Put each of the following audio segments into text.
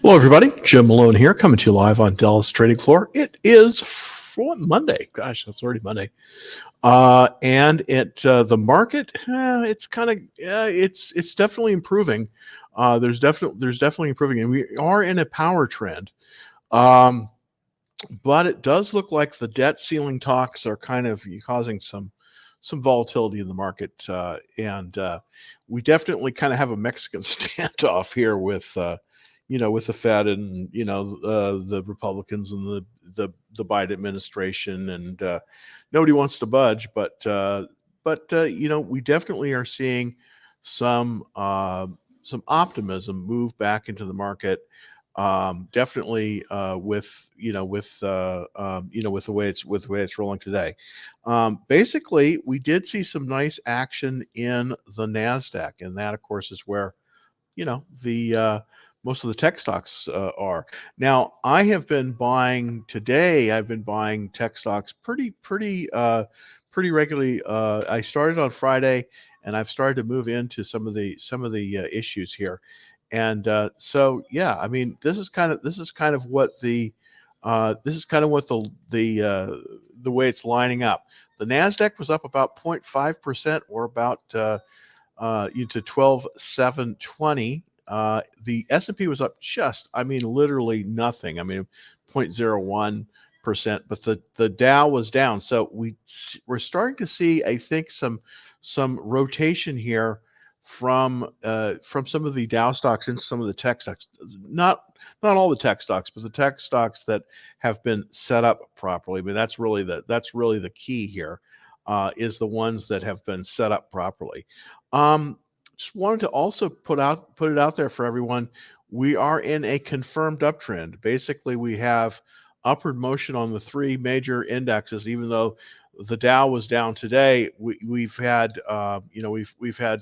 Hello, everybody. Jim Malone here, coming to you live on Dallas Trading Floor. It is Monday. Gosh, that's already Monday. And the market, it's kind of it's definitely improving. There's definitely improving, and we are in a power trend. Um, but it does look like the debt ceiling talks are kind of causing some volatility in the market, and we definitely kind of have a Mexican standoff here with the Fed and the Republicans and the Biden administration, and nobody wants to budge. But we definitely are seeing some uh, some optimism move back into the market. Definitely with the way it's rolling today. Basically, we did see some nice action in the Nasdaq, and that, of course, is where the most of the tech stocks are. Now, I've been buying tech stocks pretty regularly. I started on Friday, and I've started to move into some of the issues here. And so yeah, I mean, this is kind of what the way it's lining up. The Nasdaq was up about 0.5%, or about to 12,720. The S&P was up literally nothing. I mean, 0.01%, but the Dow was down. So we're starting to see, I think, some rotation here from some of the Dow stocks into some of the tech stocks. Not all the tech stocks, but the tech stocks that have been set up properly. I mean, that's really the key here, is the ones that have been set up properly. Um, just wanted to also put it out there for everyone. We are in a confirmed uptrend. Basically, we have upward motion on the three major indexes. Even though the Dow was down today, we've had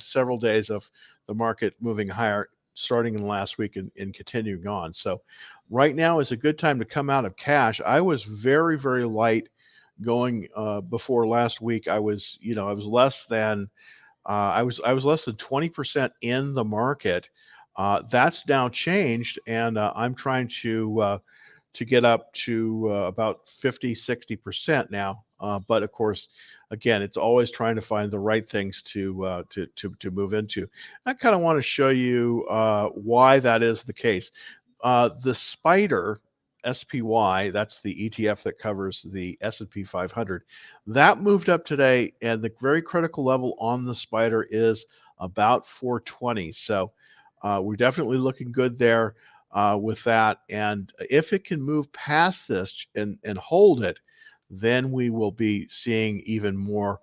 several days of the market moving higher, starting in last week and continuing on. So right now is a good time to come out of cash. I was very, very light going before last week. I was less than 20% in the market. That's now changed, and I'm trying to get up to about 50, 60% now. But of course, again, it's always trying to find the right things to move into. I kind of want to show you why that is the case. The Spider SPY, that's the ETF that covers the S&P 500, that moved up today, and the very critical level on the Spider is about 420. So we're definitely looking good there with that. And if it can move past this and hold it, then we will be seeing even more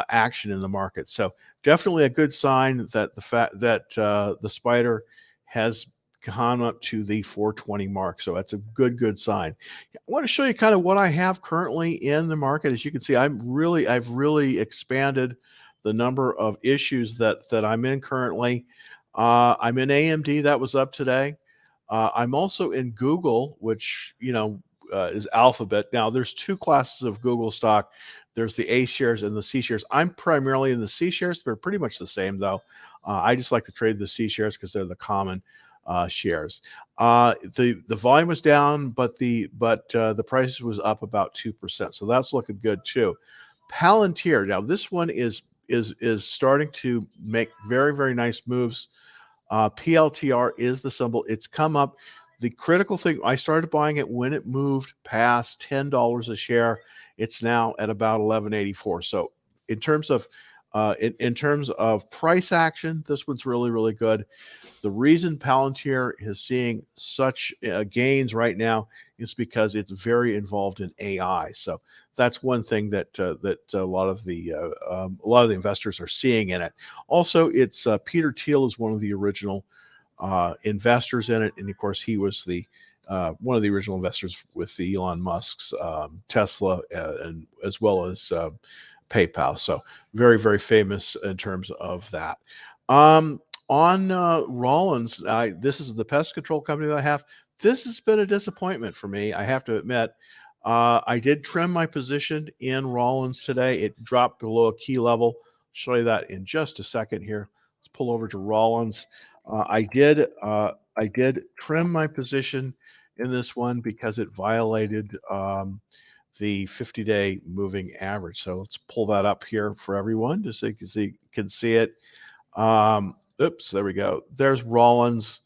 action in the market. So definitely a good sign that the fact that the Spider has gone up to the 420 mark. So that's a good sign. I want to show you kind of what I have currently in the market. As you can see, I've really expanded the number of issues that I'm in currently. I'm in AMD, that was up today. I'm also in Google, which is Alphabet. Now, there's two classes of Google stock. There's the A shares and the C shares. I'm primarily in the C shares. They're pretty much the same, though. I just like to trade the C shares because they're the common shares. The volume was down, but the price was up about 2%. So that's looking good too. Palantir. Now, this one is starting to make very, very nice moves. PLTR is the symbol. It's come up. The critical thing, I started buying it when it moved past $10 a share. It's now at about 11.84. So in terms of price action, this one's really, really good. The reason Palantir is seeing such gains right now is because it's very involved in AI. So that's one thing that a lot of the investors are seeing in it. Also, it's Peter Thiel is one of the original investors in it, and of course, he was the one of the original investors with the Elon Musk's Tesla, and as well as PayPal. So very, very famous in terms of that. On Rollins, this is the pest control company that I have. This has been a disappointment for me, I have to admit. I did trim my position in Rollins today. It dropped below a key level. Show you that in just a second here. Let's pull over to Rollins. I I did trim my position in this one because it violated the 50-day moving average. So let's pull that up here for everyone just so you can see it. Oops, there we go. There's Rollins.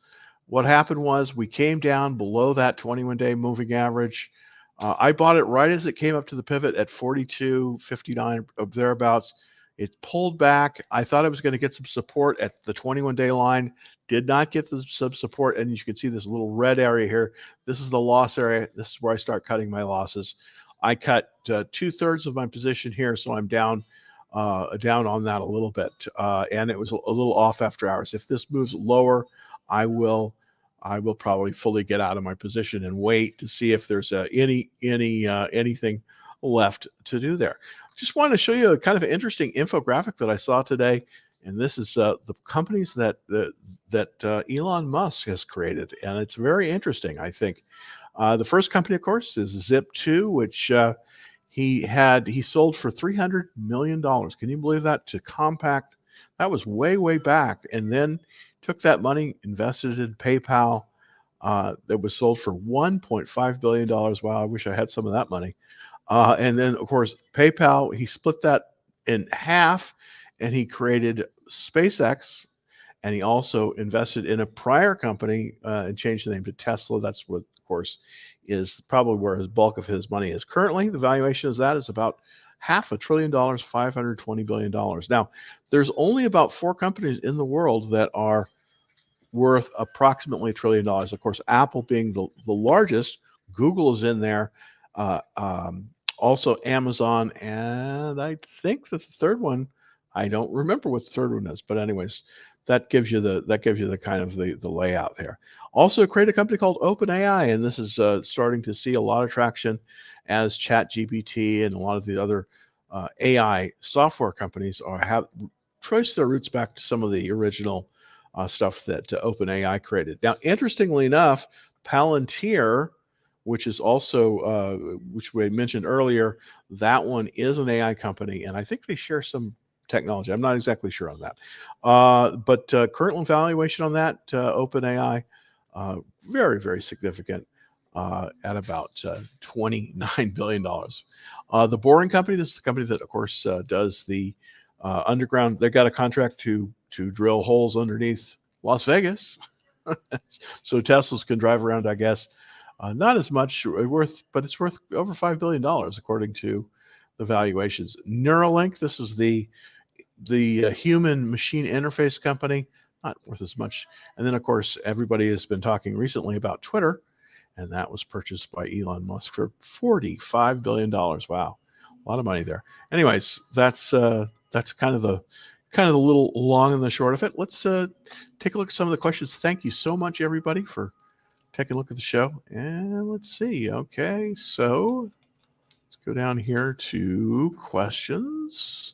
What happened was we came down below that 21-day moving average. I bought it right as it came up to the pivot at 42.59 thereabouts. It pulled back. I thought I was going to get some support at the 21-day line. Did not get some support, and you can see this little red area here. This is the loss area. This is where I start cutting my losses. I cut 2/3 of my position here, so I'm down on that a little bit, and it was a little off after hours. If this moves lower, I will probably fully get out of my position and wait to see if there's anything left to do there. Just wanted to show you a kind of interesting infographic that I saw today, and this is the companies that Elon Musk has created, and it's very interesting, I think. The first company, of course, is Zip2, which he sold for $300 million. Can you believe that? To Compact. That was way back. And then took that money, invested in PayPal. That was sold for $1.5 billion. Wow, I wish I had some of that money. And then, of course, PayPal, he split that in half and he created SpaceX. And he also invested in a prior company and changed the name to Tesla. That's what, of course, is probably where his bulk of his money is currently. The valuation of that is about $500 billion, $520 billion. Now, there's only about 4 companies in the world that are worth approximately $1 trillion. Of course, Apple being the largest, Google is in there, also Amazon, and I think that the third one, I don't remember what the third one is, but anyways, that gives you the kind of the layout there. Also, create a company called OpenAI, and this is starting to see a lot of traction as ChatGPT and a lot of the other AI software companies have traced their roots back to some of the original stuff that OpenAI created. Now, interestingly enough, Palantir, which is also which we mentioned earlier, that one is an AI company, and I think they share some technology. I'm not exactly sure on that, but current valuation on that OpenAI, very significant, at about $29 billion. The Boring Company, this is the company that, of course, does the underground. They got a contract to drill holes underneath Las Vegas, so Teslas can drive around, I guess. Not as much worth, but it's worth over $5 billion according to the valuations. Neuralink, this is the human machine interface company, not worth as much. And then, of course, everybody has been talking recently about Twitter, and that was purchased by Elon Musk for $45 billion. Wow, a lot of money there. Anyways, that's kind of the little long and the short of it. Let's take a look at some of the questions. Thank you so much, everybody, for taking a look at the show. And let's see. Okay, so let's go down here to questions.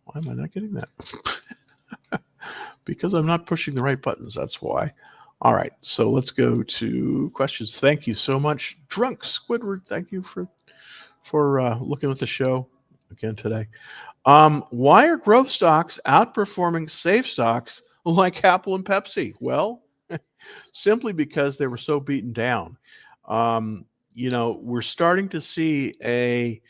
Why am I not getting that? Because I'm not pushing the right buttons. That's why. All right, so let's go to questions. Thank you so much, Drunk Squidward. Thank you for looking at the show again today. Why are growth stocks outperforming safe stocks like Apple and Pepsi? Well, simply because they were so beaten down. We're starting to see a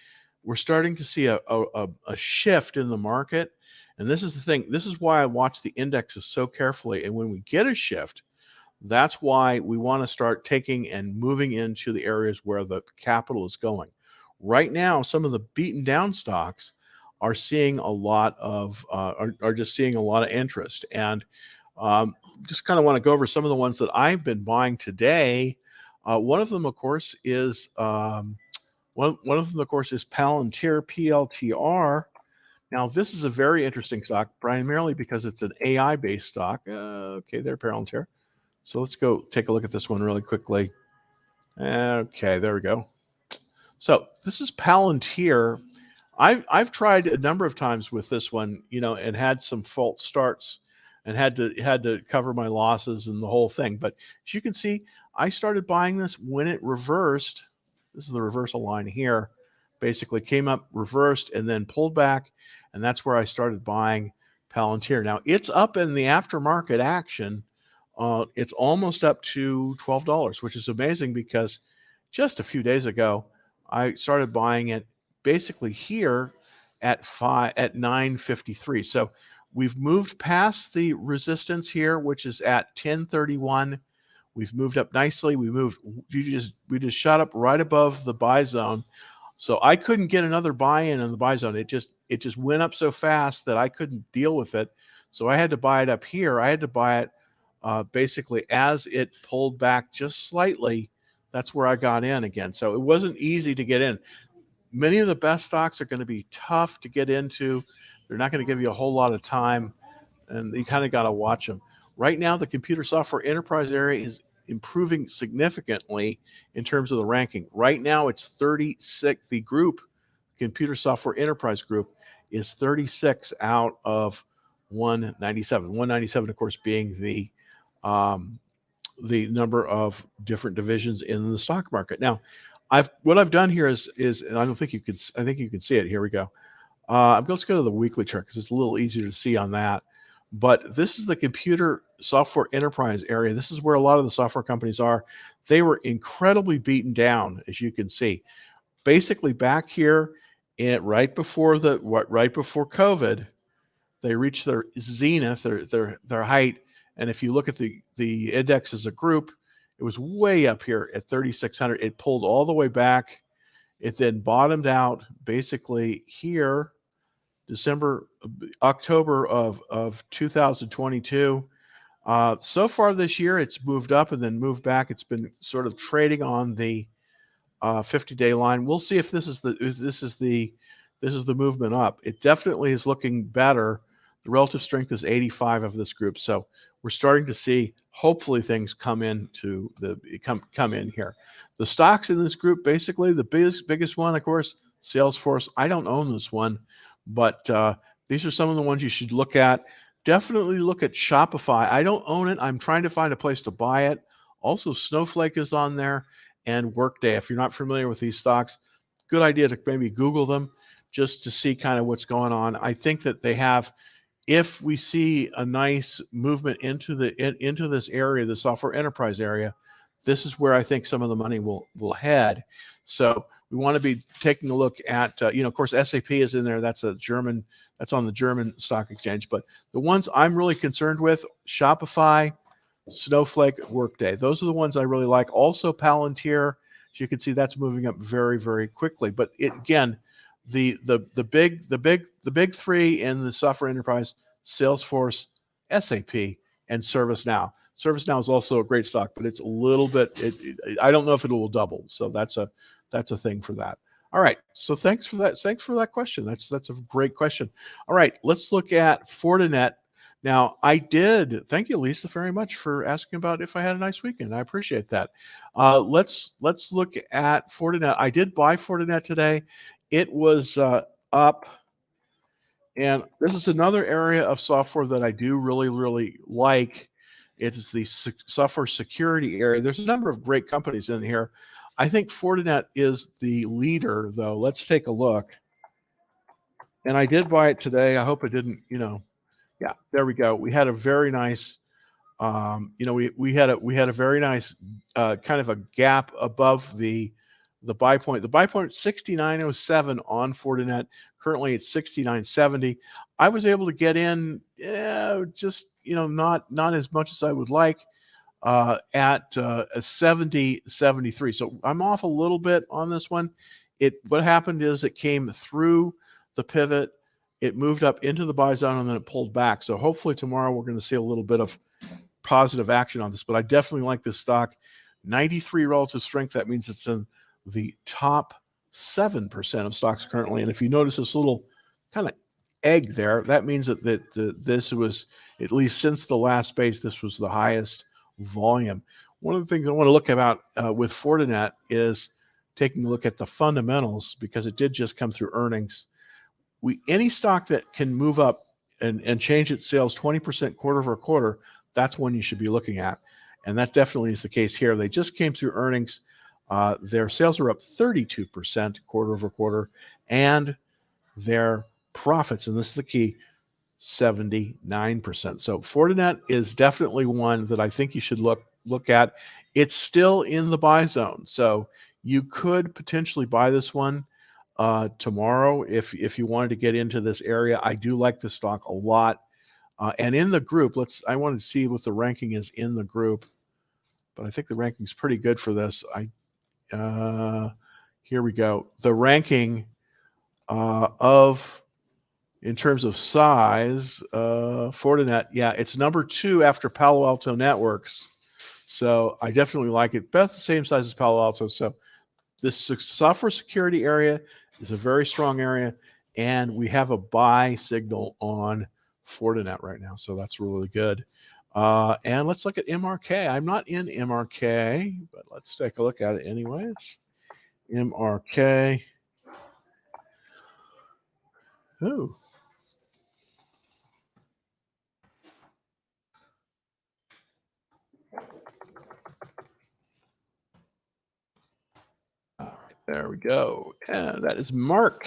shift in the market. And this is the thing. This is why I watch the indexes so carefully. And when we get a shift, that's why we want to start taking and moving into the areas where the capital is going. Right now, some of the beaten down stocks are seeing a lot of are just seeing a lot of interest. And just kind of want to go over some of the ones that I've been buying today. One of them, of course, is Palantir, PLTR. Now, this is a very interesting stock, primarily because it's an AI-based stock. Okay, there, Palantir. So let's go take a look at this one really quickly. Okay, there we go. So this is Palantir. I've tried a number of times with this one, and had some false starts and had to cover my losses and the whole thing. But as you can see, I started buying this when it reversed. This is the reversal line here. Basically came up, reversed, and then pulled back. And that's where I started buying Palantir. Now, it's up in the aftermarket action It's almost up to $12, which is amazing because just a few days ago, I started buying it basically here at 9.53. So we've moved past the resistance here, which is at 10.31. We've moved up nicely. We just shot up right above the buy zone. So I couldn't get another buy-in the buy zone. It just went up so fast that I couldn't deal with it. So I had to buy it up here. I had to buy it basically as it pulled back just slightly. That's where I got in again. So it wasn't easy to get in. Many of the best stocks are going to be tough to get into. They're not going to give you a whole lot of time, and you kind of got to watch them. Right now, the computer software enterprise area is improving significantly in terms of the ranking. Right now, it's 36. The group, computer software enterprise group, is 36 out of 197. 197, of course, being the number of different divisions in the stock market. Now, what I've done here is and I think you can see it. Here we go. Let's go to the weekly chart because it's a little easier to see on that. But this is the computer software enterprise area. This is where a lot of the software companies are. They were incredibly beaten down, as you can see. Basically, back here, right before COVID, they reached their zenith, their height. And if you look at the index as a group, it was way up here at 3,600. It pulled all the way back. It then bottomed out basically here, October of 2022. So far this year, it's moved up and then moved back. It's been sort of trading on the 50-day line. We'll see if this is the movement up. It definitely is looking better. The relative strength is 85 of this group. So we're starting to see, hopefully, things come in here. The stocks in this group, basically, the biggest one, of course, Salesforce. I don't own this one, but these are some of the ones you should look at. Definitely look at Shopify. I don't own it. I'm trying to find a place to buy it. Also, Snowflake is on there, and Workday. If you're not familiar with these stocks, good idea to maybe Google them just to see kind of what's going on. I think that they have, if we see a nice movement into this area, the software enterprise area, this is where I think some of the money will head. So we want to be taking a look at, of course, SAP is in there. That's on the German stock exchange. But the ones I'm really concerned with, Shopify, Snowflake, Workday. Those are the ones I really like. Also, Palantir. As you can see, that's moving up very, very quickly. But again, the big three in the software enterprise: Salesforce, SAP, and ServiceNow. ServiceNow is also a great stock, but it's a little bit. I don't know if it will double. So that's a thing for that. All right. So thanks for that. Thanks for that question. That's a great question. All right. Let's look at Fortinet. Now, thank you, Lisa, very much for asking about if I had a nice weekend. I appreciate that. Let's look at Fortinet. I did buy Fortinet today. It was up, and this is another area of software that I do really, really like. It is the software security area. There's a number of great companies in here. I think Fortinet is the leader, though. Let's take a look. And I did buy it today. I hope it didn't, yeah, there we go. We had a very nice, we had a very nice kind of a gap above the buy point. The buy point 69.07 on Fortinet. Currently it's 69.70. I was able to get in, just not as much as I would like, at 70.73. So I'm off a little bit on this one. What happened is it came through the pivot. It moved up into the buy zone and then it pulled back. So hopefully tomorrow we're going to see a little bit of positive action on this. But I definitely like this stock. 93 relative strength. That means it's in the top 7% of stocks currently. And if you notice this little kind of egg there, that means that this was, at least since the last base, this was the highest volume. One of the things I want to look about with Fortinet is taking a look at the fundamentals, because it did just come through earnings. Any stock that can move up and change its sales 20% quarter over quarter, that's one you should be looking at. And that definitely is the case here. They just came through earnings. Their sales are up 32% quarter over quarter, and their profits, and this is the key, 79%. So Fortinet is definitely one that I think you should look at. It's still in the buy zone, so you could potentially buy this one tomorrow if you wanted to get into this area. I do like the stock a lot. And in the group, I wanted to see what the ranking is in the group, but I think the ranking's pretty good for this. Here we go. The ranking of in terms of size, Fortinet, yeah, it's number 2 after Palo Alto Networks. So I definitely like it. About the same size as Palo Alto. So this software security area is a very strong area, and we have a buy signal on Fortinet right now. So that's really good. And let's look at MRK. I'm not in MRK, but let's take a look at it anyways. MRK. Ooh. All right, there we go. And that is Merck,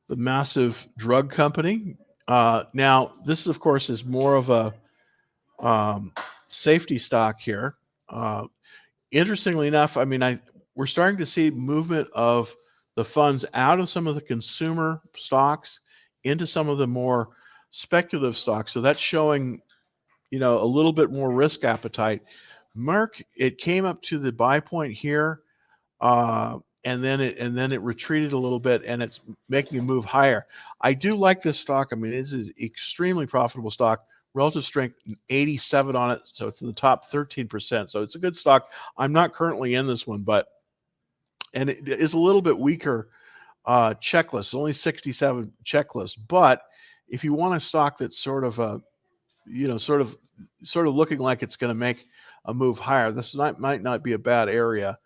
the massive drug company. Now, this, of course, is more of a safety stock here. Uh, Interestingly enough, I mean, we're starting to see movement of the funds out of some of the consumer stocks into some of the more speculative stocks. So that's showing, a little bit more risk appetite. Merck, it came up to the buy point here, and then it retreated a little bit, and it's making a move higher. I do like this stock. I mean, it is extremely profitable stock. Relative strength 87 on it, so it's in the top 13%. So it's a good stock. I'm not currently in this one, and it is a little bit weaker checklist, only 67 checklist. But if you want a stock that's sort of sort of looking like it's going to make a move higher, might not be a bad area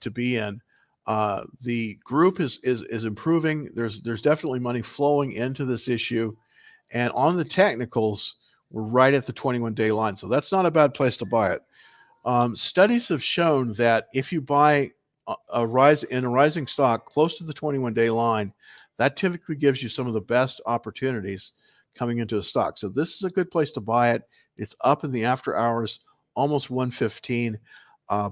to be in. The group is improving. There's definitely money flowing into this issue, and on the technicals, we're right at the 21-day line, so that's not a bad place to buy it. Studies have shown that if you buy a rising stock close to the 21-day line, that typically gives you some of the best opportunities coming into a stock. So this is a good place to buy it. It's up in the after hours, almost 115,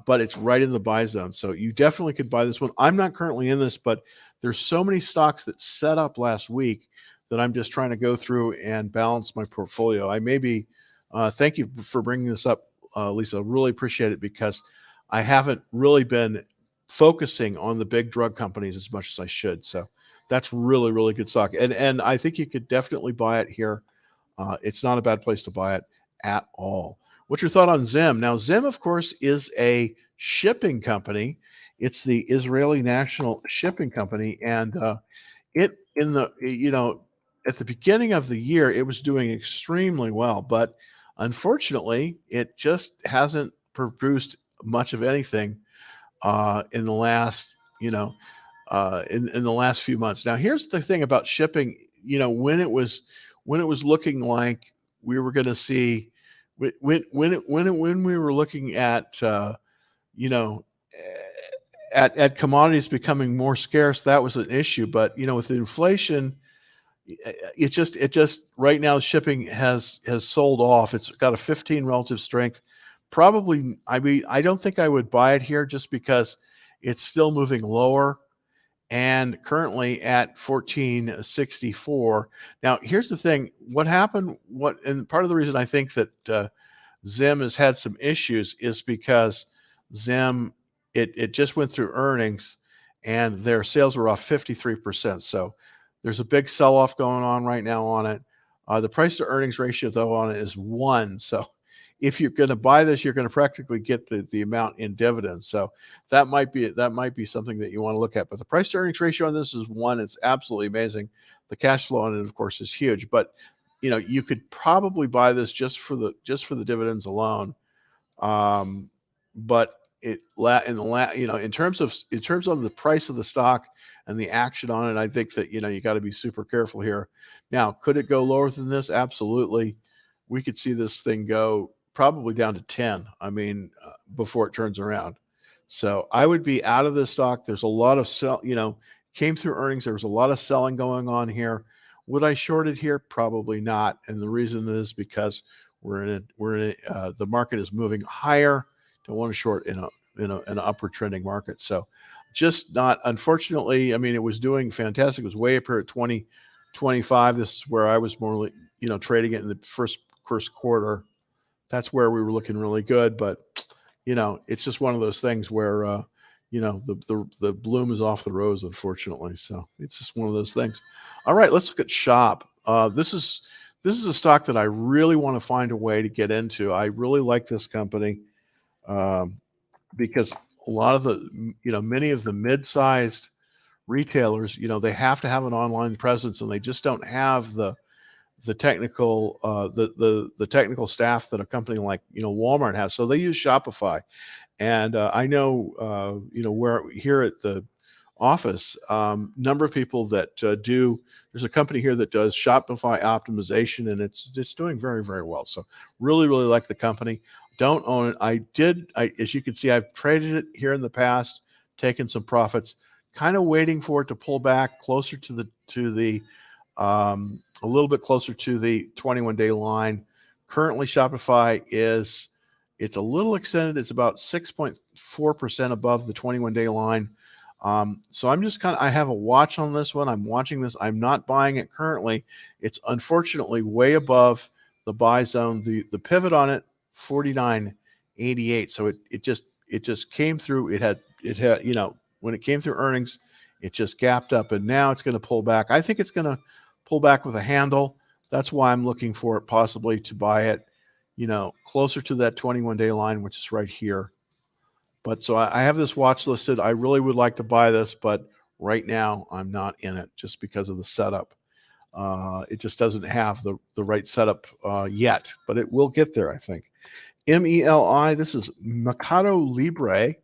but it's right in the buy zone. So you definitely could buy this one. I'm not currently in this, but there's so many stocks that set up last week that I'm just trying to go through and balance my portfolio. I may be, thank you for bringing this up, Lisa. Really appreciate it because I haven't really been focusing on the big drug companies as much as I should. So that's really, really good stock. And I think you could definitely buy it here. It's not a bad place to buy it at all. What's your thought on Zim? Now, Zim, of course, is a shipping company. It's the Israeli National Shipping Company, and it in the at the beginning of the year, it was doing extremely well, but unfortunately, it just hasn't produced much of anything in the last, in the last few months. Now, here's the thing about shipping. When it was looking like we were going to see when we were looking at you know at commodities becoming more scarce, that was an issue. But with inflation, it just right now shipping has sold off. It's got a 15 relative strength. Probably, I mean, I don't think I would buy it here just because it's still moving lower and currently at 1464. Now, here's the thing. What happened, and part of the reason I think that Zim has had some issues is because Zim, it just went through earnings and their sales were off 53%. So there's a big sell-off going on right now on it. The price to earnings ratio, though, on it is 1. So if you're going to buy this, you're going to practically get the amount in dividends. So that might be something that you want to look at. But the price to earnings ratio on this is 1. It's absolutely amazing. The cash flow on it, of course, is huge. But you could probably buy this just for the dividends alone. But in terms of the price of the stock and the action on it, I think that you got to be super careful here. Now, could it go lower than this? Absolutely. We could see this thing go probably down to 10. I mean, before it turns around. So I would be out of this stock. There's a lot of came through earnings. There was a lot of selling going on here. Would I short it here? Probably not. And the reason is because the market is moving higher. Don't want to short an upward trending market. So just not, unfortunately, I mean, it was doing fantastic. It was way up here at 2025. This is where I was more like, trading it in the first quarter. That's where we were looking really good. But it's just one of those things where the bloom is off the rose, unfortunately. So it's just one of those things. All right, let's look at Shop. This is a stock that I really want to find a way to get into. I really like this company um, because a lot of many of the mid-sized retailers, they have to have an online presence, and they just don't have the technical the technical staff that a company like Walmart has. So they use Shopify. And I know, where here at the office, number of people that do. There's a company here that does Shopify optimization, and it's doing very, very well. So really, really like the company. Don't own it. As you can see, I've traded it here in the past, taken some profits, kind of waiting for it to pull back closer to the a little bit closer to the 21-day line. Currently, Shopify it's a little extended. It's about 6.4% above the 21-day line. So I'm just I have a watch on this one. I'm watching this. I'm not buying it currently. It's unfortunately way above the buy zone. The pivot on it, 49.88. So it just came through. It had when it came through earnings, it just gapped up, and now it's going to pull back. I think it's going to pull back with a handle. That's why I'm looking for it possibly to buy it closer to that 21-day line, which is right here. But so I have this watch listed. I really would like to buy this, but right now I'm not in it just because of the setup. It just doesn't have the right setup yet, but it will get there, I think. MELI, this is Mercado Libre.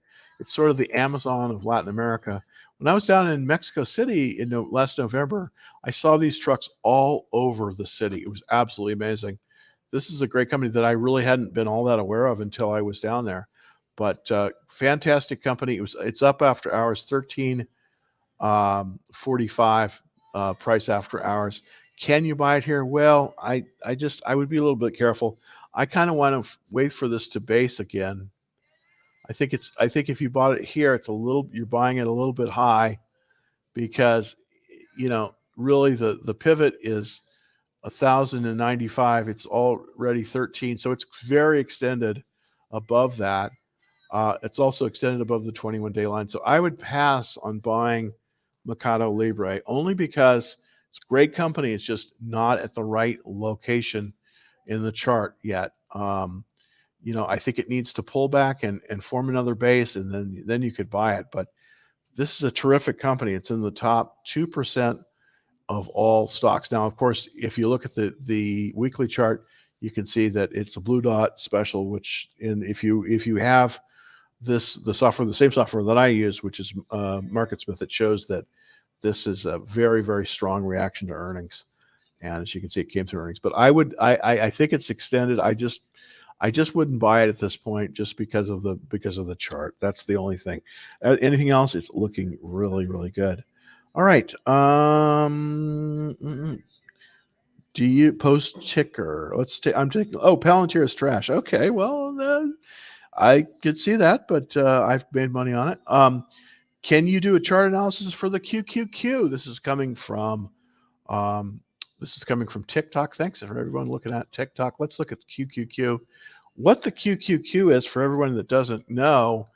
It's sort of the Amazon of Latin America. When I was down in Mexico City in last November, I saw these trucks all over the city. It was absolutely amazing. This is a great company that I really hadn't been all that aware of until I was down there. But fantastic company. It's up after hours, 13.45 price after hours. Can you buy it here? Well, I would be a little bit careful. I kind of want to wait for this to base again. I think if you bought it here, you're buying it a little bit high because really the pivot is 1,095. It's already 13, so it's very extended above that. It's also extended above the 21-day line. So I would pass on buying Mercado Libre only because it's a great company. It's just not at the right location in the chart yet. I think it needs to pull back and form another base, and then you could buy it. But this is a terrific company. It's in the top 2% of all stocks. Now, of course, if you look at the weekly chart, you can see that it's a blue dot special, if you have the same software that I use, which is MarketSmith, it shows that this is a very, very strong reaction to earnings. And as you can see, it came through earnings. But I think it's extended. I just wouldn't buy it at this point just because of the chart. That's the only thing. Anything else? It's looking really, really good. All right. Do you post ticker? I'm taking. Oh, Palantir is trash. Okay, well, I could see that, but I've made money on it. Can you do a chart analysis for the QQQ? This is coming from TikTok. Thanks for everyone looking at TikTok. Let's look at the QQQ. What the QQQ is, for everyone that doesn't know,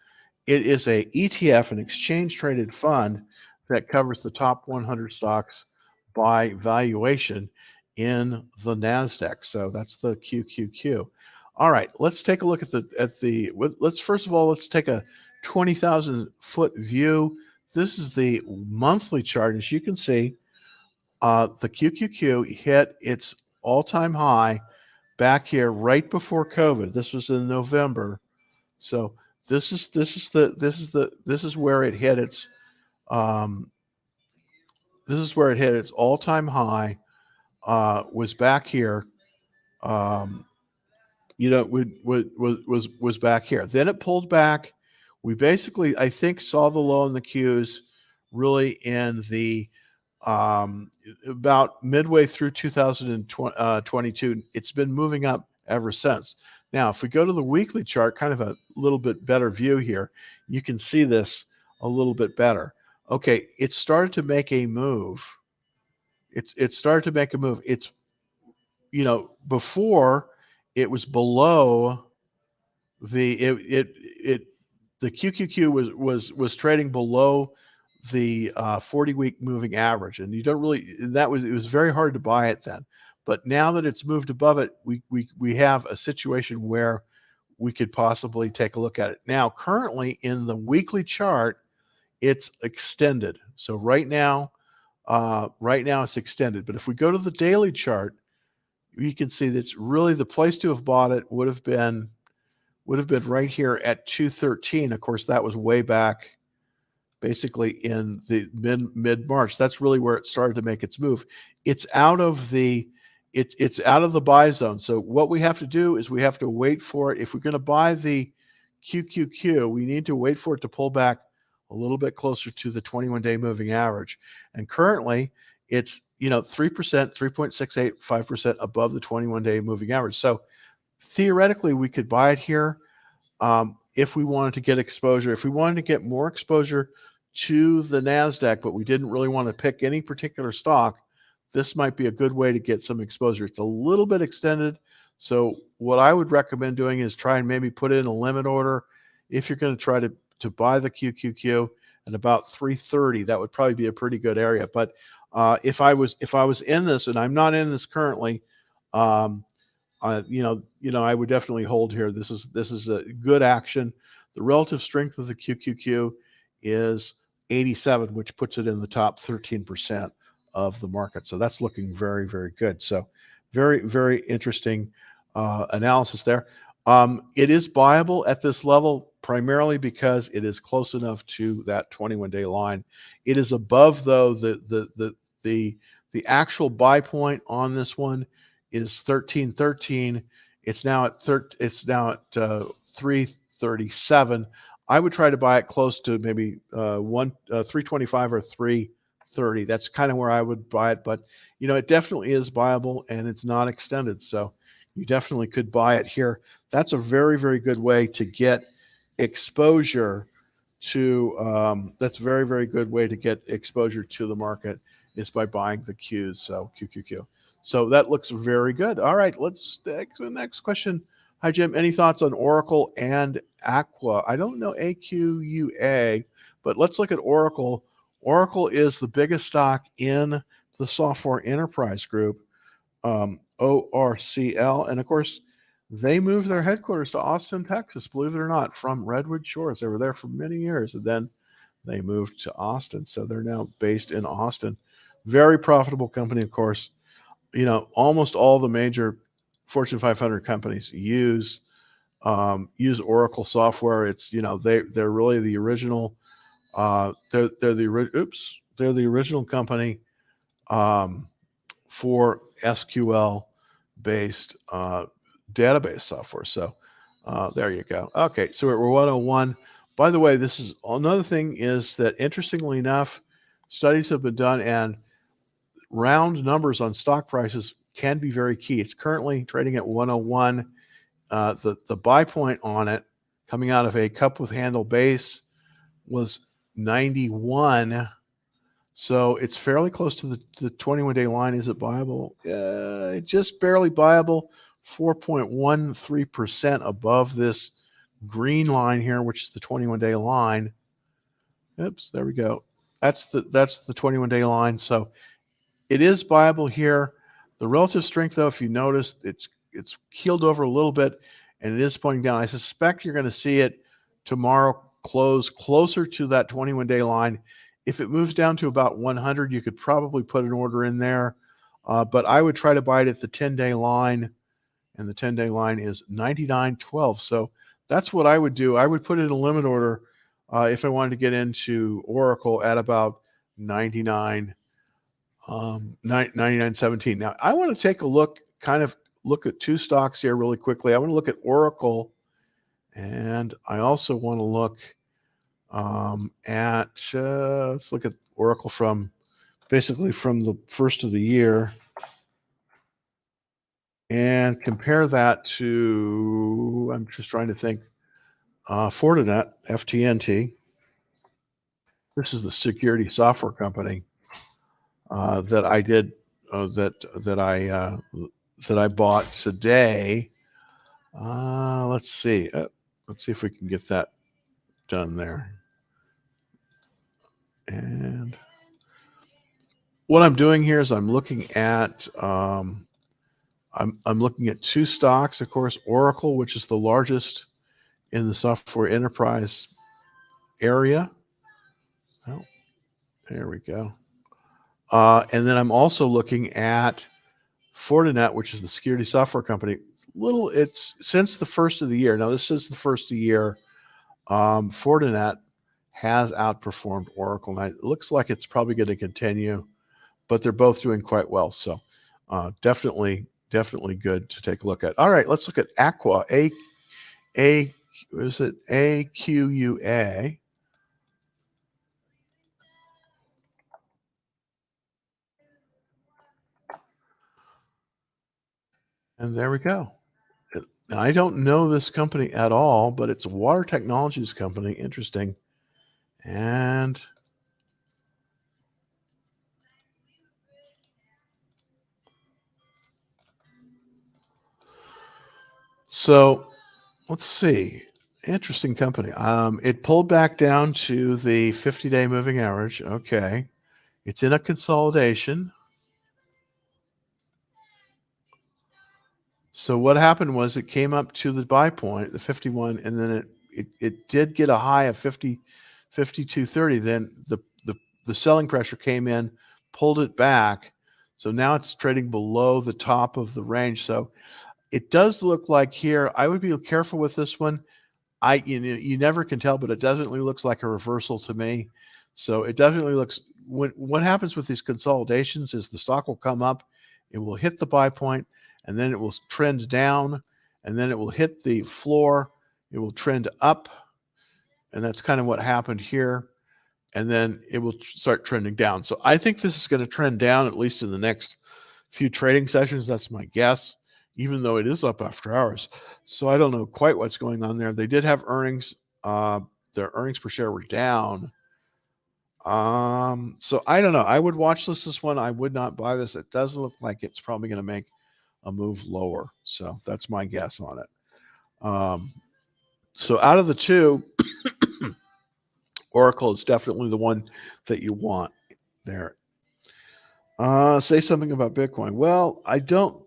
it is a ETF, an exchange-traded fund that covers the top 100 stocks by valuation in the NASDAQ. So that's the QQQ. All right, let's take a look first of all, let's take a 20,000 foot view. This is the monthly chart. As you can see, the QQQ hit its all-time high back here right before COVID. This was in November. So this is where it hit its all-time high. Was back here. Was back here. Then it pulled back. We basically, I think, saw the low in the Qs really in the about midway through 2022. It's been moving up ever since. Now, if we go to the weekly chart, kind of a little bit better view here, you can see this a little bit better. Okay, it started to make a move. It started to make a move. It's, before it was below it the QQQ was trading below the 40-week moving average, and you don't really that was it was very hard to buy it then. But now that it's moved above it, we have a situation where we could possibly take a look at it. Now, currently in the weekly chart, it's extended. So right now it's extended. But if we go to the daily chart, you can see that's really the place to have bought it would have been right here at 213. Of course, that was way back basically in the mid-March. That's really where it started to make its move. It's out of the it's out of the buy zone. So what we have to do is we have to wait for it. If we're going to buy the QQQ, we need to wait for it to pull back a little bit closer to the 21-day moving average. And currently, it's 3%, 3.68, 5% above the 21-day moving average. So theoretically, we could buy it here if we wanted to get exposure. If we wanted to get more exposure to the NASDAQ, but we didn't really want to pick any particular stock, this might be a good way to get some exposure. It's a little bit extended. So what I would recommend doing is try and maybe put in a limit order if you're going to try to buy the QQQ at about 330. That would probably be a pretty good area. But if I was in this, and I'm not in this currently, I would definitely hold here. This is a good action. The relative strength of the QQQ is 87, which puts it in the top 13% of the market. So that's looking very, very good. So very, very interesting analysis there. It is buyable at this level primarily because it is close enough to that 21-day line. It is above, though, the actual buy point on this one is 1313. It's now at 337. I would try to buy it close to maybe 325 or 330. That's kind of where I would buy it, but it definitely is buyable and it's not extended, so you definitely could buy it here. That's a very, very good way to get exposure to. That's a very, very good way to get exposure to the market is by buying the Qs. So QQQ. So that looks very good. All right, let's take the next question. Hi, Jim. Any thoughts on Oracle and Aqua? I don't know AQUA, but let's look at Oracle. Oracle is the biggest stock in the Software Enterprise Group, ORCL. And of course, they moved their headquarters to Austin, Texas, believe it or not, from Redwood Shores. They were there for many years, and then they moved to Austin. So they're now based in Austin. Very profitable company, of course. Almost all the major Fortune 500 companies use Oracle software. It's they're really the original. They're the original company for SQL based database software. So there you go. Okay, so we're 101. By the way, this is another thing is that interestingly enough, studies have been done and round numbers on stock prices can be very key. It's currently trading at 101. The buy point on it coming out of a cup with handle base was 91. So it's fairly close to the 21-day line. Is it buyable? Just barely buyable, 4.13% above this green line here, which is the 21-day line. Oops, there we go. That's the 21-day line. So it is buyable here. The relative strength, though, if you notice, it's keeled over a little bit, and it is pointing down. I suspect you're going to see it tomorrow close closer to that 21-day line. If it moves down to about 100, you could probably put an order in there. But I would try to buy it at the 10-day line, and the 10-day line is 99.12. So that's what I would do. I would put in a limit order if I wanted to get into Oracle at about 99.17. Now, I want to take a look at two stocks here really quickly. I want to look at Oracle, and I also want to look let's look at Oracle from basically from the first of the year, and compare that to, I'm just trying to think, Fortinet, FTNT. This is the security software company that I did that that I that I bought today. Let's see. Let's see if we can get that done there. And what I'm doing here is I'm looking at I'm looking at two stocks, of course, Oracle, which is the largest in the software enterprise area. Oh, there we go. And then I'm also looking at Fortinet, which is the security software company. It's since the first of the year. Now, this is the first of the year. Fortinet has outperformed Oracle. Now, it looks like it's probably going to continue, but they're both doing quite well. So, definitely good to take a look at. All right, let's look at Aqua. Is it AQUA? And there we go. Now, I don't know this company at all, but it's a water technologies company. Interesting. And so let's see. Interesting company. It pulled back down to the 50-day moving average. Okay. It's in a consolidation. So what happened was it came up to the buy point, the 51, and then it did get a high of 52.30. Then the selling pressure came in, pulled it back. So now it's trading below the top of the range. So it does look like here, I would be careful with this one. You never can tell, but it definitely looks like a reversal to me. So it definitely looks, what happens with these consolidations is the stock will come up, it will hit the buy point, and then it will trend down, and then it will hit the floor, it will trend up, and that's kind of what happened here, and then it will start trending down. So I think this is going to trend down at least in the next few trading sessions. That's my guess, even though it is up after hours. So I don't know quite what's going on there. They did have earnings. Their earnings per share were down. So I don't know. I would watch this one. I would not buy this. It does look like it's probably going to make a move lower. So that's my guess on it. So out of the two, Oracle is definitely the one that you want there. Say something about Bitcoin. Well, I don't.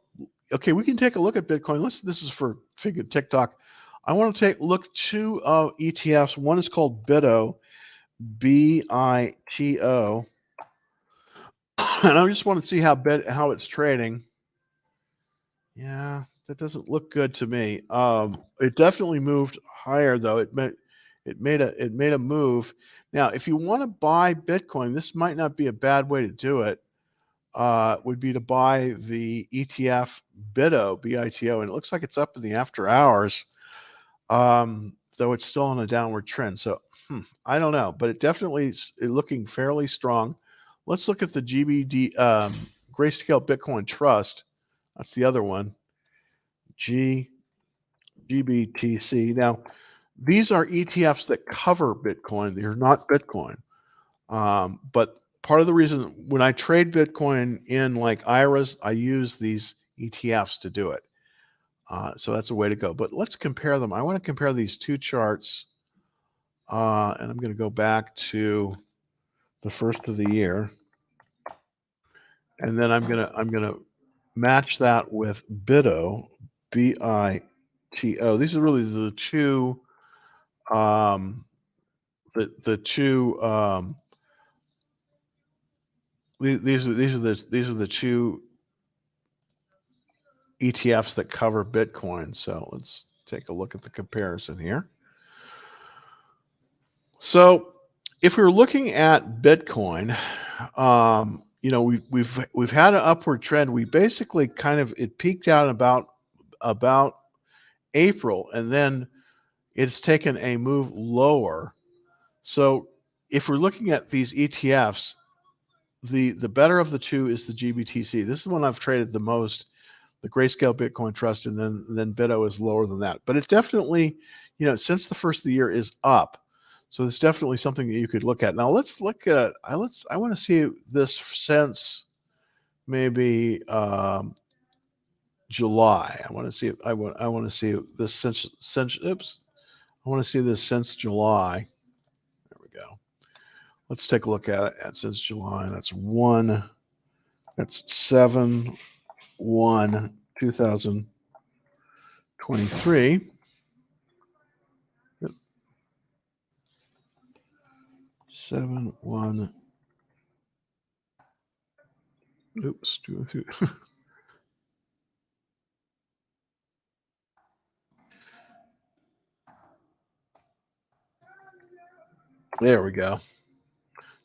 Okay, we can take a look at Bitcoin. This is for Figure TikTok. I want to take a look at two ETFs. One is called BITO, BITO, and I just want to see how it's trading. Yeah, that doesn't look good to me. It definitely moved higher though. It made a move. Now, if you want to buy Bitcoin, this might not be a bad way to do it. Would be to buy the ETF BITO, BITO, and it looks like it's up in the after hours, though it's still on a downward trend. So I don't know, but it definitely is looking fairly strong. Let's look at the Grayscale Bitcoin Trust. That's the other one, GBTC. Now, these are ETFs that cover Bitcoin. They're not Bitcoin. But part of the reason when I trade Bitcoin in like IRAs, I use these ETFs to do it. So that's a way to go. But let's compare them. I want to compare these two charts, and I'm going to go back to the first of the year, and then I'm gonna match that with BITO, BITO. These are really the two the two these are the two ETFs that cover Bitcoin. So let's take a look at the comparison here. So if we were looking at Bitcoin, we've had an upward trend. We basically it peaked out about April, and then it's taken a move lower. So if we're looking at these ETFs, the better of the two is the GBTC. This is the one I've traded the most, the Grayscale Bitcoin Trust, and then BitO is lower than that. But it's definitely, since the first of the year is up. So it's definitely something that you could look at. Now let's look at I want to see this since maybe July. I want to see I want to see this since oops. I want to see this since July. There we go. Let's take a look at it since July. That's 7/1/2023. Yep. 7/1. Oops. There we go.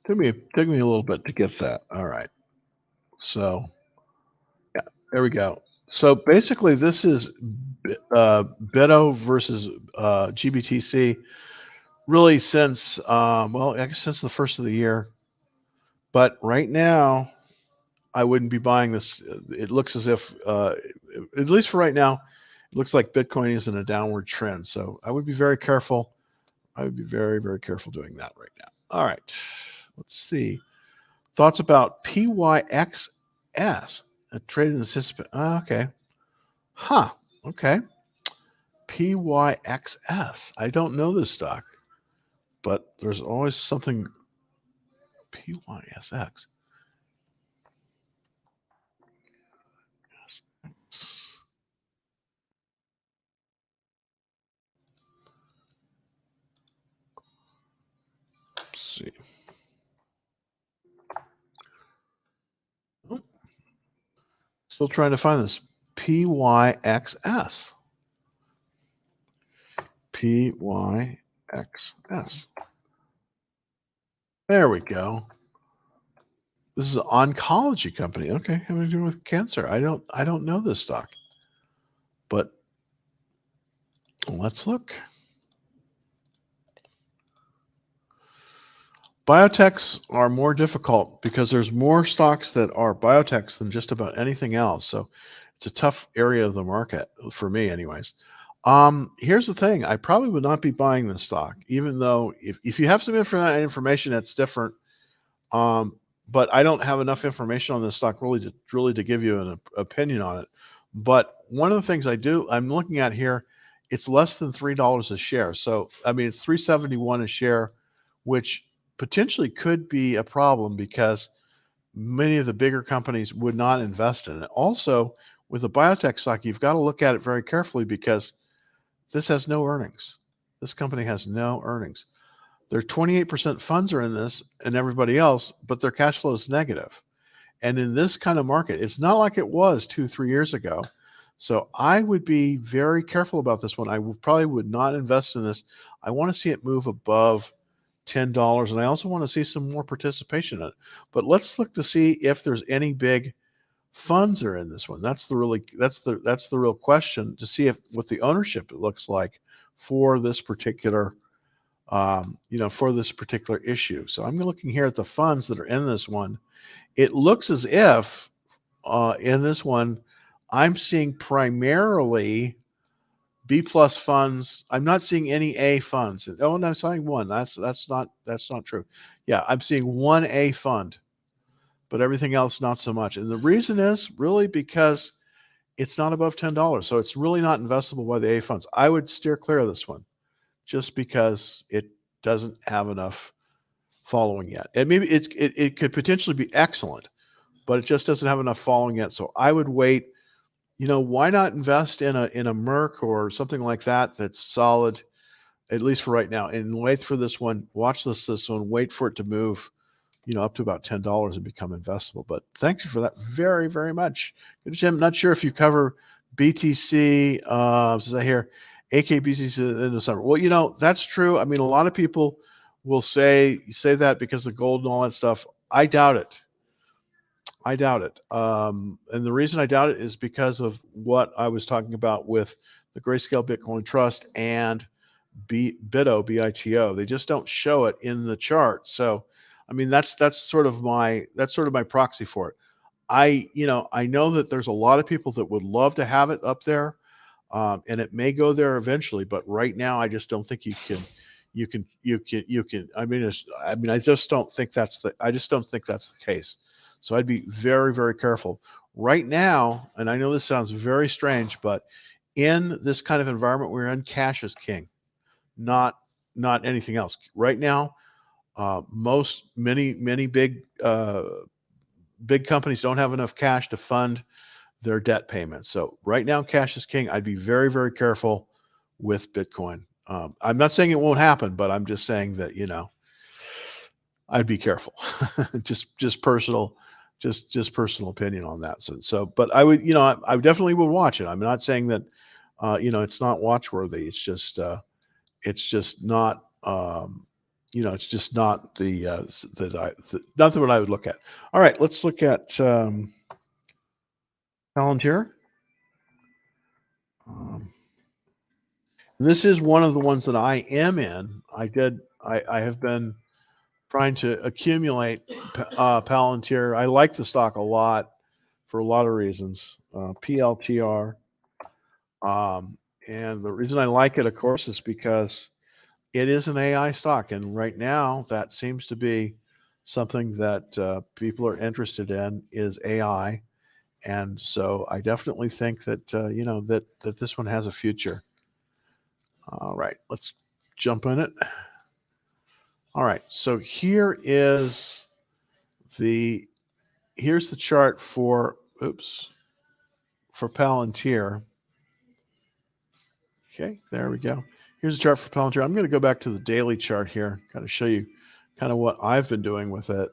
Took me a little bit to get that. All right. So yeah, there we go. So basically, this is BitO versus GBTC. Really, since I guess since the first of the year. But right now, I wouldn't be buying this. It looks as if, at least for right now, it looks like Bitcoin is in a downward trend. So I would be very careful. I would be very, very careful doing that right now. All right. Let's see. Thoughts about PYXS, a trade in the okay. Huh. Okay. PYXS. I don't know this stock, but there's always something. PYSX. Let's see. Oh, still trying to find this. PYXS. PYXS. There we go. This is an oncology company. Okay, having to do with cancer. I don't know this stock. But let's look. Biotechs are more difficult because there's more stocks that are biotechs than just about anything else. So it's a tough area of the market for me, anyways. Here's the thing: I probably would not be buying this stock, even though if you have some information that's different. But I don't have enough information on this stock really to give you an opinion on it. But one of the things I'm looking at here, it's less than $3 a share. So I mean, it's 371 a share, which potentially could be a problem because many of the bigger companies would not invest in it. Also, with a biotech stock, you've got to look at it very carefully because this has no earnings. This company has no earnings. Their 28% funds are in this and everybody else, but their cash flow is negative. And in this kind of market, it's not like it was 2-3 years ago. So I would be very careful about this one. Probably would not invest in this. I want to see it move above $10, and I also want to see some more participation in it. But let's look to see if there's any big funds are in this one. That's the real question, to see if what the ownership looks like for this particular for this particular issue. So I'm looking here at the funds that are in this one. It looks as if in this one, I'm seeing primarily B plus funds. I'm not seeing any A funds. Oh, no, I'm seeing one. That's not true. Yeah, I'm seeing one A fund, but everything else not so much. And the reason is really because it's not above $10, so it's really not investable by the A funds. I would steer clear of this one just because it doesn't have enough following yet. And maybe it could potentially be excellent, but it just doesn't have enough following yet. So I would wait. Why not invest in a Merck or something like that that's solid, at least for right now, and wait for this one. Watch this one. Wait for it to move, up to about $10 and become investable. But thank you for that very, very much, Jim. Not sure if you cover BTC. Since I hear AKBCC in the summer. Well, that's true. I mean, a lot of people will say that because of gold and all that stuff. I doubt it. And the reason I doubt it is because of what I was talking about with the Grayscale Bitcoin Trust and BITO, BITO. They just don't show it in the chart. So I mean, that's sort of my proxy for it. I know that there's a lot of people that would love to have it up there, and it may go there eventually, but right now, I just don't think you can. I just don't think that's the case. So I'd be very, very careful. Right now, and I know this sounds very strange, but in this kind of environment we're in, cash is king, not not anything else. Right now, most many big companies don't have enough cash to fund their debt payments. So right now, cash is king. I'd be very, very careful with Bitcoin. I'm not saying it won't happen, but I'm just saying that I'd be careful. just personal, just personal opinion on that. But I definitely would watch it. I'm not saying that it's not watchworthy. It's just not. It's just not nothing what I would look at. All right, let's look at Palantir. Um, this is one of the ones that I am in. I have been trying to accumulate Palantir. I like the stock a lot for a lot of reasons. PLTR. And the reason I like it, of course, is because it is an AI stock. And right now, that seems to be something that people are interested in is AI. And so I definitely think that, that this one has a future. All right, let's jump in it. All right, so the here's the chart for Palantir. Okay, there we go. Here's a chart for Palantir. I'm going to go back to the daily chart here, kind of show you kind of what I've been doing with it.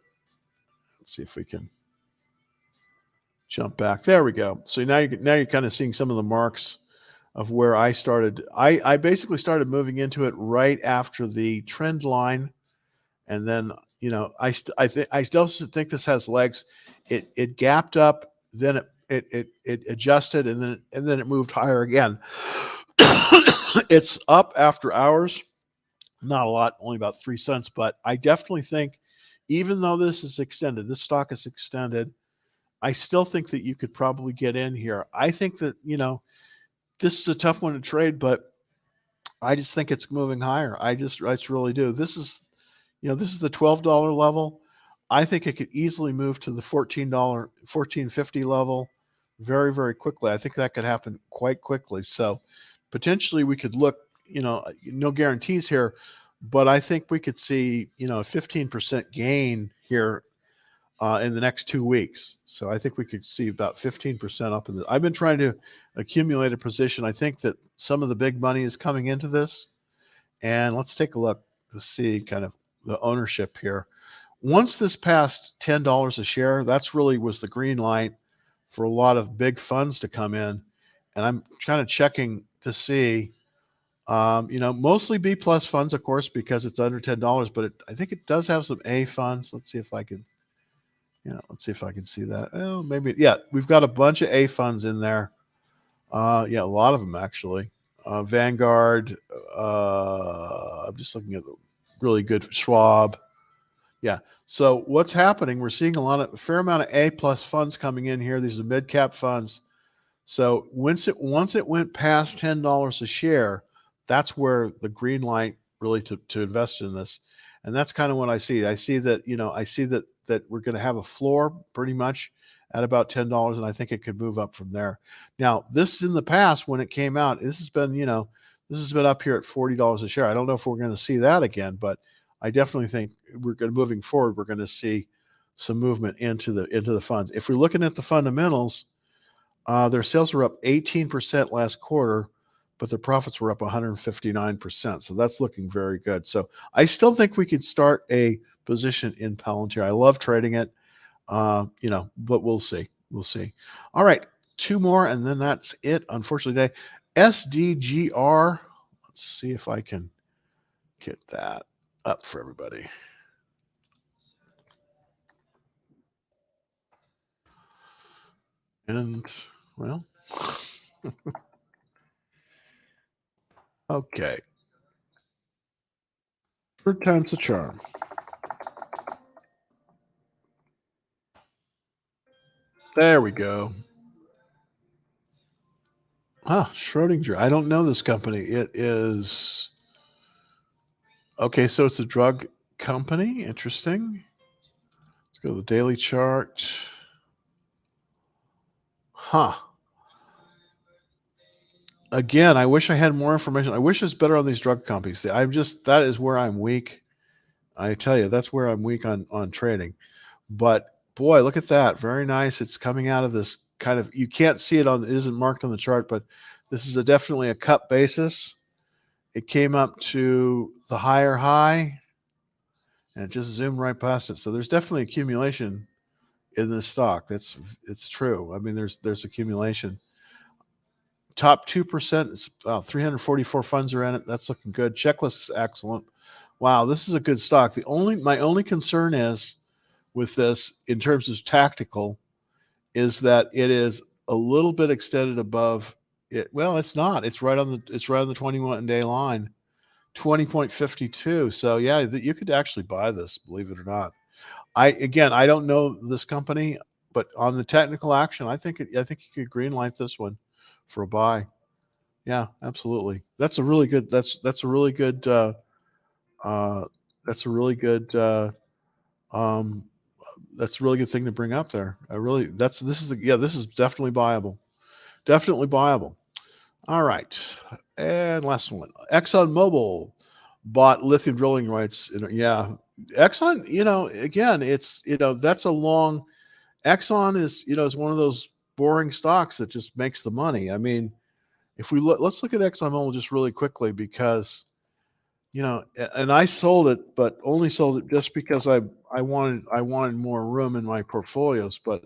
Let's see if we can jump back. There we go. So now you're kind of seeing some of the marks of where I started. I basically started moving into it right after the trend line, and then I still think this has legs. It gapped up, then it adjusted, and then it moved higher again. It's up after hours. Not a lot, only about 3 cents, but I definitely think, even though this stock is extended, I still think that you could probably get in here. I think that this is a tough one to trade, but I just think it's moving higher. I just really do. This is the $12 level. I think it could easily move to the $14, 14.50 level very, very quickly. I think that could happen quite quickly. So potentially we could look, no guarantees here, but I think we could see, a 15% gain here in the next 2 weeks. So I think we could see about 15% up in the. I've been trying to accumulate a position. I think that some of the big money is coming into this, and let's take a look to see kind of the ownership here. Once this passed $10 a share, that's really was the green light for a lot of big funds to come in, and I'm kind of checking to see. Mostly B plus funds, of course, because it's under $10. But I think it does have some A funds. Let's see if I can see that. Oh, maybe. Yeah, we've got a bunch of A funds in there. Yeah, a lot of them actually. Vanguard. I'm just looking at the really good Schwab. Yeah. So what's happening? We're seeing a fair amount of A plus funds coming in here. These are mid cap funds. So once it went past $10 a share, that's where the green light really to invest in this, and that's kind of what I see. I see that we're going to have a floor pretty much at about $10, and I think it could move up from there. Now, this is in the past when it came out. This has been up here at $40 a share. I don't know if we're going to see that again, but I definitely think moving forward, we're going to see some movement into the funds. If we're looking at the fundamentals. Their sales were up 18% last quarter, but their profits were up 159%. So that's looking very good. So I still think we could start a position in Palantir. I love trading it, but we'll see. We'll see. All right, two more, and then that's it, unfortunately, today. SDGR. Let's see if I can get that up for everybody. And, well, okay. Third time's the charm. There we go. Huh, Schrodinger. I don't know this company. It is okay, so it's a drug company. Interesting. Let's go to the daily chart. Huh. Again, I wish I had more information. I wish it's better on these drug companies. I'm just that is where I'm weak. I tell you, that's where I'm weak on trading. But boy, look at that. Very nice. It's coming out of this kind of you can't see it on it isn't marked on the chart, but this is definitely a cup basis. It came up to the higher high and it just zoomed right past it. So there's definitely accumulation in this stock. It's true. I mean, there's accumulation. Top 2% is 344 funds are in it. That's looking good. Checklist is excellent. Wow, this is a good stock. My only concern is with this in terms of tactical is that it is a little bit extended above it. Well, it's not. It's right on the 21-day line, 20.52. So yeah, you could actually buy this, believe it or not. I don't know this company, but on the technical action, I think you could green light this one for a buy. Yeah, absolutely. That's a really good uh, that's a really good um, that's a really good thing to bring up there. I really that's this is definitely buyable. Definitely buyable. All right. And last one. ExxonMobil bought lithium drilling rights. Yeah. Exxon, again, that's a long Exxon is one of those boring stocks that just makes the money. I mean, if we let's look at ExxonMobil just really quickly because and I sold it, but only sold it just because I wanted more room in my portfolios. But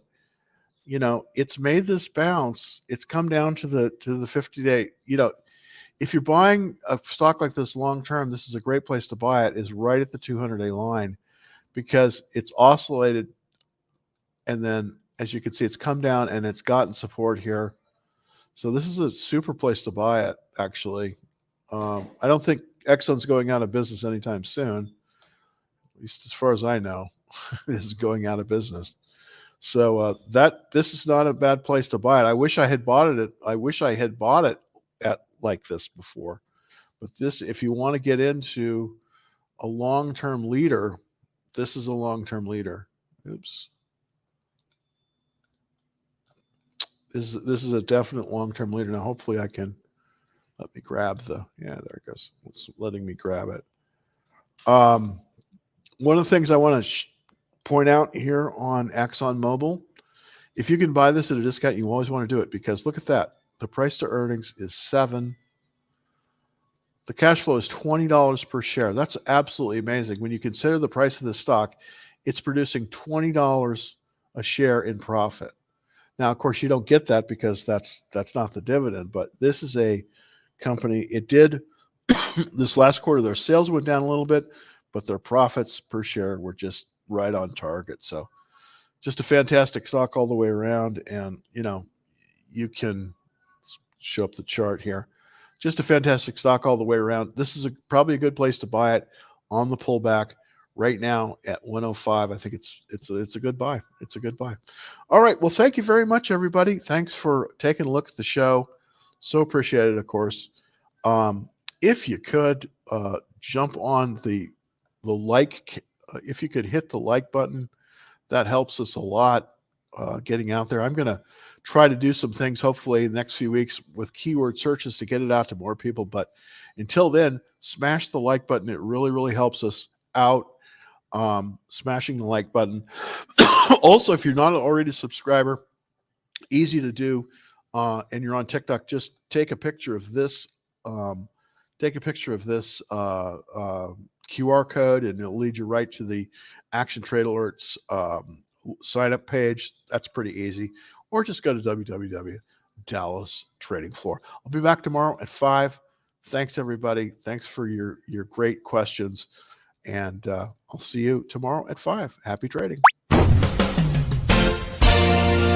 it's made this bounce. It's come down to the 50-day. If you're buying a stock like this long term, this is a great place to buy it. Is right at the 200-day line because it's oscillated, and then as you can see, it's come down and it's gotten support here. So this is a super place to buy it. Actually, I don't think Exxon's going out of business anytime soon, at least as far as I know. It is going out of business. So that this is not a bad place to buy it. I wish I had bought it. I wish I had bought it at like this before. But this, if you want to get into a long-term leader, this is a long-term leader. Oops. This is a definite long-term leader. Now, hopefully, I can let me grab yeah, there it goes. It's letting me grab it. One of the things I want to point out here on ExxonMobil, if you can buy this at a discount, you always want to do it because look at that. The price to earnings is 7. The cash flow is $20 per share. That's absolutely amazing. When you consider the price of this stock, it's producing $20 a share in profit. Now, of course, you don't get that because that's not the dividend, but this is a company. It did this last quarter, their sales went down a little bit, but their profits per share were just right on target. So just a fantastic stock all the way around. And, you can show up the chart here. Just a fantastic stock all the way around. This is probably a good place to buy it on the pullback right now at 105. I think it's a good buy. It's a good buy. All right. Well, thank you very much, everybody. Thanks for taking a look at the show. So appreciate it, of course. If you could jump on the like, if you could hit the like button, that helps us a lot getting out there. I'm going to try to do some things, hopefully, in the next few weeks with keyword searches to get it out to more people. But until then, smash the like button. It really, really helps us out. Smashing the like button. Also, if you're not already a subscriber, easy to do, and you're on TikTok, just take a picture of this. Take a picture of this QR code, and it'll lead you right to the Action Trade Alerts sign up page. That's pretty easy. Or just go to www.Dallas Trading Floor. I'll be back tomorrow at 5. Thanks, everybody. Thanks for your great questions. And I'll see you tomorrow at 5. Happy trading.